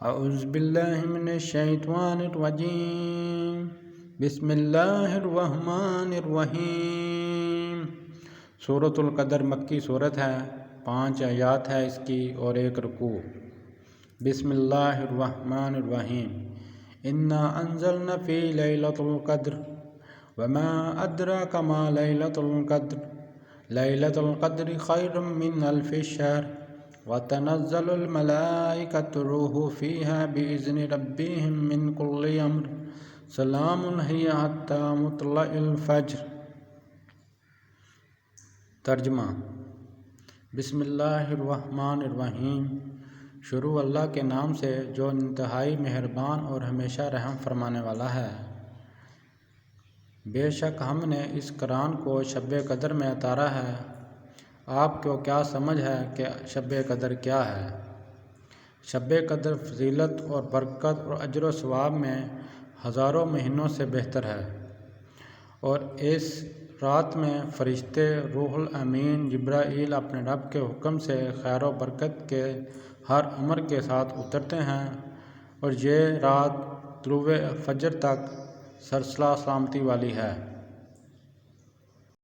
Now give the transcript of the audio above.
اعوذ باللہ من الشیطان الرجیم بسم اللہ الرحمن الرحیم۔ سورۃ القدر مکی صورت ہے، 5 آیات ہے اس کی اور 1 رکوع۔ بسم اللہ الرحمن الرحیم۔ انا انزلنا فی لیلۃ القدر وما ادراک ما لیلۃ القدر لیلۃ القدر خیر من الف شہر وتنزل الملائکۃ والروح فیہا بإذن ربہم من کل امر سلام ہی حتی مطلع الفجر۔ ترجمہ۔ بسم اللہ الرحمن الرحیم۔ شروع اللہ کے نام سے جو انتہائی مہربان اور ہمیشہ رحم فرمانے والا ہے۔ بے شک ہم نے اس قرآن کو شب قدر میں اتارا ہے۔ آپ کو کیا سمجھ ہے کہ شب قدر کیا ہے؟ شب قدر فضیلت اور برکت اور اجر و ثواب میں ہزاروں مہینوں سے بہتر ہے، اور اس رات میں فرشتے روح الامین جبرائیل اپنے رب کے حکم سے خیر و برکت کے ہر امر کے ساتھ اترتے ہیں، اور یہ رات طلوع فجر تک سلسلہ سلامتی والی ہے۔